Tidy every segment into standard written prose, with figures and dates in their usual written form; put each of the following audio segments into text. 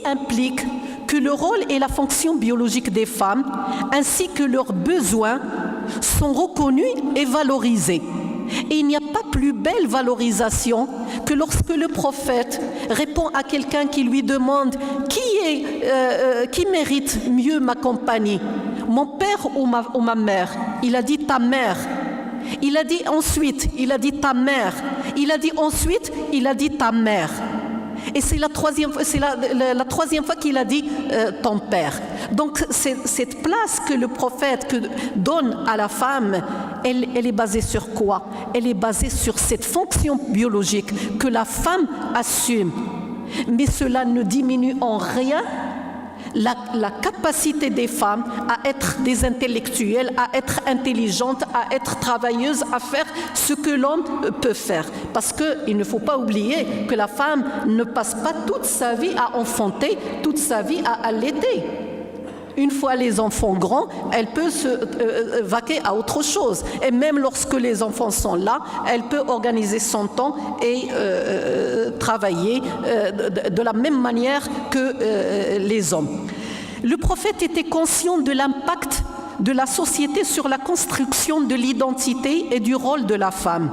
implique que le rôle et la fonction biologique des femmes, ainsi que leurs besoins, sont reconnus et valorisés. Et il n'y a pas plus belle valorisation que lorsque le prophète répond à quelqu'un qui lui demande qui mérite mieux ma compagnie, mon père ou ma mère? Il a dit ta mère. Il a dit ensuite, il a dit ta mère. Il a dit ensuite, il a dit ta mère. Et c'est la troisième fois qu'il a dit ton père. Donc cette place que le prophète donne à la femme, elle est basée sur quoi? Elle est basée sur cette fonction biologique que la femme assume. Mais cela ne diminue en rien la capacité des femmes à être des intellectuelles, à être intelligentes, à être travailleuses, à faire ce que l'homme peut faire. Parce qu'il ne faut pas oublier que la femme ne passe pas toute sa vie à enfanter, toute sa vie à allaiter. Une fois les enfants grands, elle peut se vaquer à autre chose. Et même lorsque les enfants sont là, elle peut organiser son temps et travailler de la même manière que les hommes. Le prophète était conscient de l'impact de la société sur la construction de l'identité et du rôle de la femme.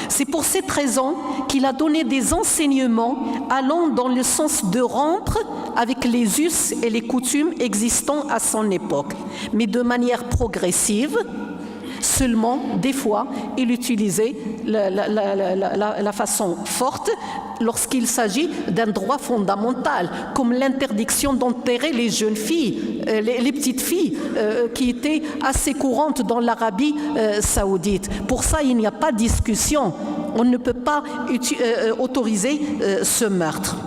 C'est pour cette raison qu'il a donné des enseignements allant dans le sens de rompre avec les us et les coutumes existants à son époque, mais de manière progressive. Seulement, des fois, il utilisait la façon forte lorsqu'il s'agit d'un droit fondamental, comme l'interdiction d'enterrer les jeunes filles, les petites filles, qui étaient assez courantes dans l'Arabie saoudite. Pour ça, il n'y a pas de discussion. On ne peut pas autoriser ce meurtre.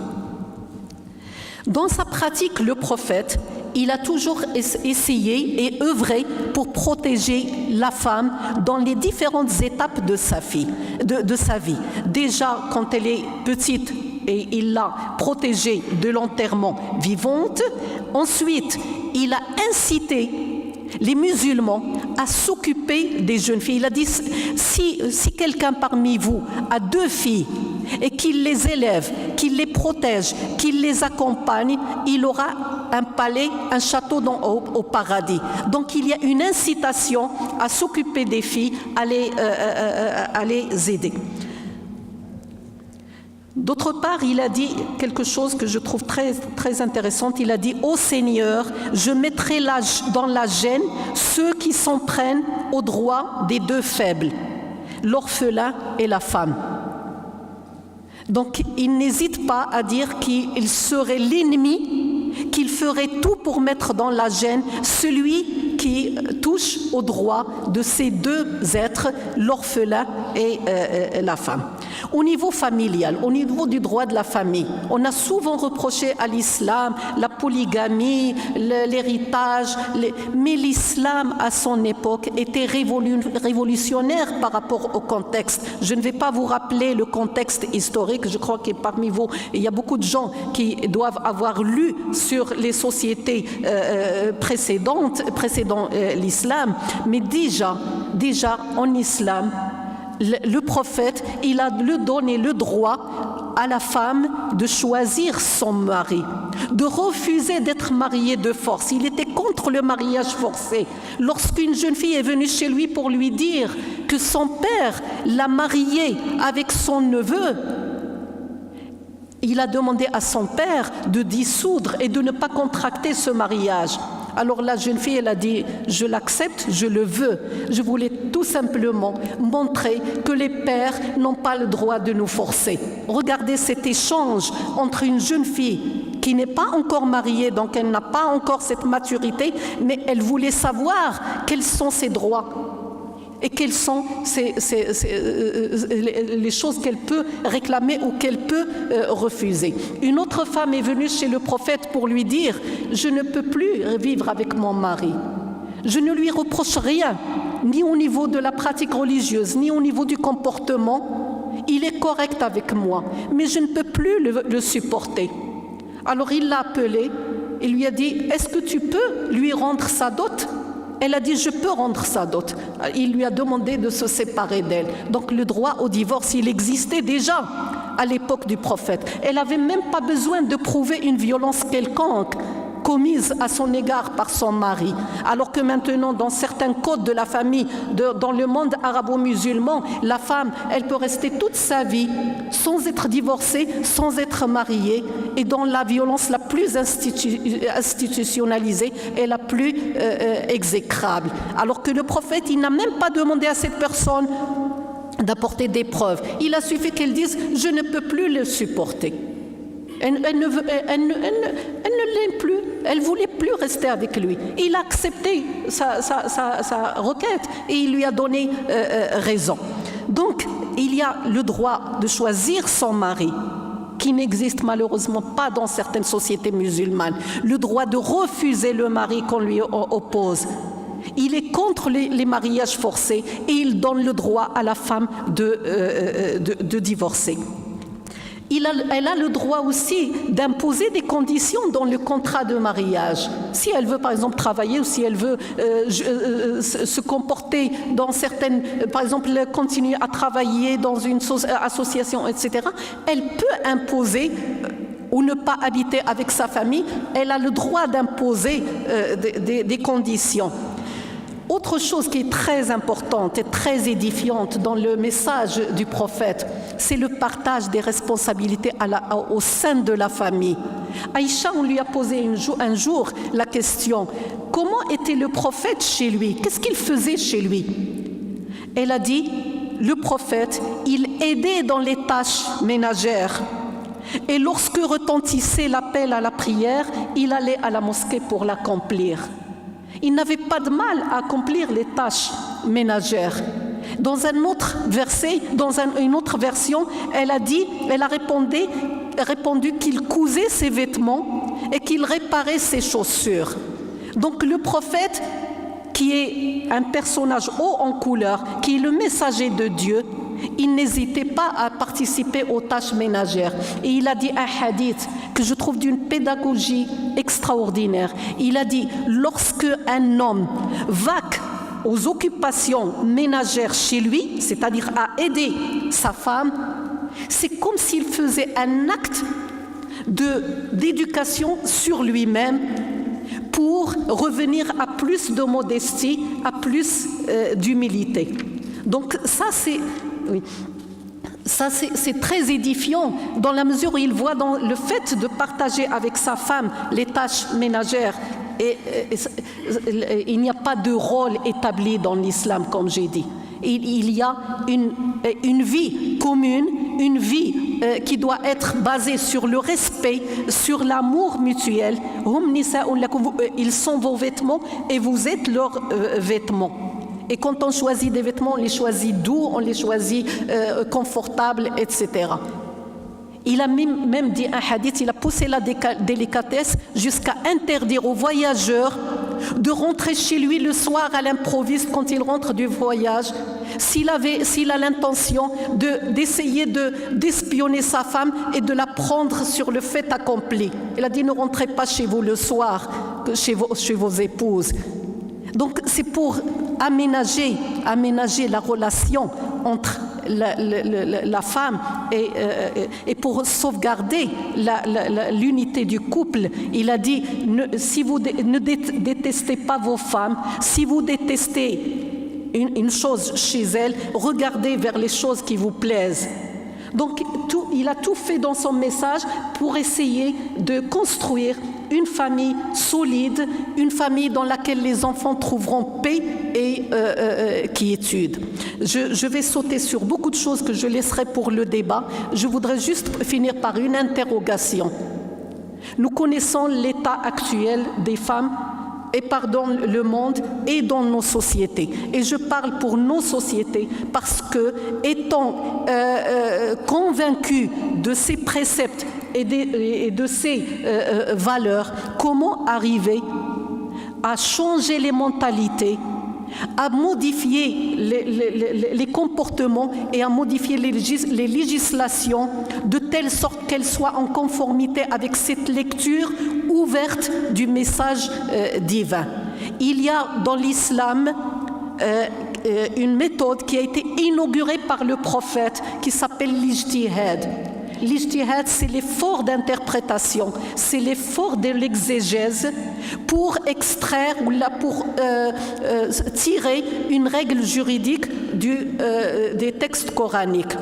Dans sa pratique, le prophète, il a toujours essayé et œuvré pour protéger la femme dans les différentes étapes de sa vie. Déjà, quand elle est petite, et il l'a protégée de l'enterrement vivante. Ensuite, il a incité les musulmans à s'occuper des jeunes filles. Il a dit, si quelqu'un parmi vous a 2 filles, et qu'il les élève, qu'il les protège, qu'il les accompagne, il aura un palais, un château au paradis. Donc il y a une incitation à s'occuper des filles, à les aider. D'autre part, il a dit quelque chose que je trouve très, très intéressant. Il a dit « Ô Seigneur, je mettrai dans la gêne ceux qui s'en prennent au droit des 2 faibles, l'orphelin et la femme. » Donc, il n'hésite pas à dire qu'il serait l'ennemi, qu'il ferait tout pour mettre dans la gêne celui qui touche au droit de ces 2 êtres, l'orphelin et la femme. Au niveau familial, au niveau du droit de la famille, on a souvent reproché à l'islam la polygamie, l'héritage, mais l'islam à son époque était révolutionnaire par rapport au contexte. Je ne vais pas vous rappeler le contexte historique, je crois que parmi vous, il y a beaucoup de gens qui doivent avoir lu sur les sociétés précédant l'islam, mais déjà en islam, le prophète, il a donné le droit à la femme de choisir son mari, de refuser d'être mariée de force. Il était contre le mariage forcé. Lorsqu'une jeune fille est venue chez lui pour lui dire que son père l'a mariée avec son neveu, il a demandé à son père de dissoudre et de ne pas contracter ce mariage. Alors la jeune fille, elle a dit « Je l'accepte, je le veux ». Je voulais tout simplement montrer que les pères n'ont pas le droit de nous forcer. Regardez cet échange entre une jeune fille qui n'est pas encore mariée, donc elle n'a pas encore cette maturité, mais elle voulait savoir quels sont ses droits et quelles sont les choses qu'elle peut réclamer ou qu'elle peut refuser. Une autre femme est venue chez le prophète pour lui dire « Je ne peux plus vivre avec mon mari. Je ne lui reproche rien, ni au niveau de la pratique religieuse, ni au niveau du comportement. Il est correct avec moi, mais je ne peux plus le supporter. » Alors il l'a appelée et lui a dit « Est-ce que tu peux lui rendre sa dot ?» Elle a dit « Je peux rendre sa dot ». Il lui a demandé de se séparer d'elle. Donc le droit au divorce, il existait déjà. à l'époque du prophète. Elle n'avait même pas besoin de prouver une violence quelconque commise à son égard par son mari. Alors que maintenant, dans certains codes de la famille, dans le monde arabo-musulman, la femme, elle peut rester toute sa vie sans être divorcée, sans être mariée, et dans la violence la plus institutionnalisée et la plus exécrable. Alors que le prophète, il n'a même pas demandé à cette personne d'apporter des preuves. Il a suffi qu'elle dise « je ne peux plus le supporter ». Elle ne l'aime plus, elle ne voulait plus rester avec lui. Il a accepté sa requête et il lui a donné raison. Donc, il y a le droit de choisir son mari, qui n'existe malheureusement pas dans certaines sociétés musulmanes. Le droit de refuser le mari qu'on lui oppose. Il est contre les mariages forcés et il donne le droit à la femme de divorcer. Elle a le droit aussi d'imposer des conditions dans le contrat de mariage. Si elle veut par exemple travailler ou si elle veut se comporter dans certaines, par exemple continuer à travailler dans une association, etc., elle peut imposer ou ne pas habiter avec sa famille. Elle a le droit d'imposer des conditions. Autre chose qui est très importante et très édifiante dans le message du prophète, c'est le partage des responsabilités au sein de la famille. Aïcha, on lui a posé un jour la question, comment était le prophète chez lui? Qu'est-ce qu'il faisait chez lui? Elle a dit, le prophète, il aidait dans les tâches ménagères. Et lorsque retentissait l'appel à la prière, il allait à la mosquée pour l'accomplir. Il n'avait pas de mal à accomplir les tâches ménagères. Dans un autre verset, une autre version, elle a répondu qu'il cousait ses vêtements et qu'il réparait ses chaussures. Donc le prophète, qui est un personnage haut en couleur, qui est le messager de Dieu, il n'hésitait pas à participer aux tâches ménagères. Et il a dit un hadith que je trouve d'une pédagogie extraordinaire. Il a dit, lorsque un homme vaque aux occupations ménagères chez lui, c'est-à-dire à aider sa femme, c'est comme s'il faisait un acte d'éducation sur lui-même pour revenir à plus de modestie, à plus d'humilité. Donc ça, c'est très édifiant dans la mesure où il voit dans le fait de partager avec sa femme les tâches ménagères. Et il n'y a pas de rôle établi dans l'islam, comme j'ai dit. Il y a une vie commune, une vie qui doit être basée sur le respect, sur l'amour mutuel. Ils sont vos vêtements et vous êtes leurs vêtements. Et quand on choisit des vêtements, on les choisit doux, on les choisit confortables, etc. Il a même dit un hadith, il a poussé la délicatesse jusqu'à interdire aux voyageurs de rentrer chez lui le soir à l'improviste quand il rentre du voyage, s'il a l'intention d'essayer d'espionner sa femme et de la prendre sur le fait accompli. Il a dit, ne rentrez pas chez vous le soir, chez vos épouses. Donc c'est pour aménager la relation entre la femme et pour sauvegarder l'unité du couple. Il a dit, si vous ne détestez pas vos femmes, si vous détestez une chose chez elles, regardez vers les choses qui vous plaisent. Donc il a tout fait dans son message pour essayer de construire une famille solide, une famille dans laquelle les enfants trouveront paix et quiétude. Je vais sauter sur beaucoup de choses que je laisserai pour le débat. Je voudrais juste finir par une interrogation. Nous connaissons l'état actuel des femmes dans le monde et dans nos sociétés. Et je parle pour nos sociétés parce que, étant convaincus de ces préceptes et de ces valeurs, comment arriver à changer les mentalités, à modifier les comportements et à modifier les législations de telle sorte qu'elles soient en conformité avec cette lecture ouverte du message divin. Il y a dans l'islam une méthode qui a été inaugurée par le prophète qui s'appelle l'ijtihad. L'ijtihad, c'est l'effort d'interprétation, c'est l'effort de l'exégèse pour extraire ou là pour tirer une règle juridique des textes coraniques.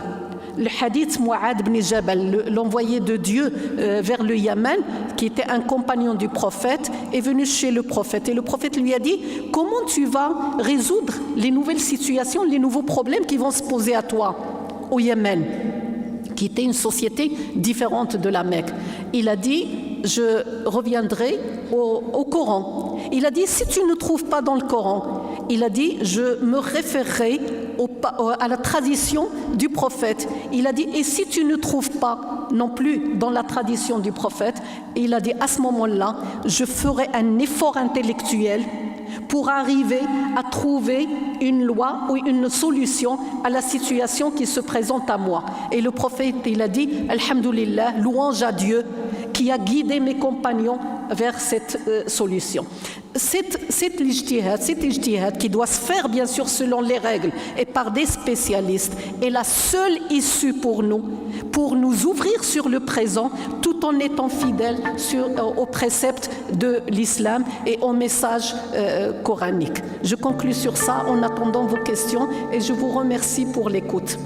Le hadith Mu'ad ibn Jabal, l'envoyé de Dieu vers le Yémen, qui était un compagnon du prophète, est venu chez le prophète. Et le prophète lui a dit, comment tu vas résoudre les nouvelles situations, les nouveaux problèmes qui vont se poser à toi au Yémen, qui était une société différente de la Mecque. Il a dit, je reviendrai au Coran. Il a dit, si tu ne trouves pas dans le Coran, il a dit, je me référerai à la tradition du prophète. Il a dit, et si tu ne trouves pas non plus dans la tradition du prophète, il a dit, à ce moment-là, je ferai un effort intellectuel pour arriver à trouver une loi ou une solution à la situation qui se présente à moi. Et le prophète, il a dit, Alhamdulillah, louange à Dieu qui a guidé mes compagnons vers cette solution. C'est l'ijtihad qui doit se faire bien sûr selon les règles et par des spécialistes est la seule issue pour nous ouvrir sur le présent tout en étant fidèles aux préceptes de l'islam et au message coranique. Je conclus sur ça en attendant vos questions et je vous remercie pour l'écoute.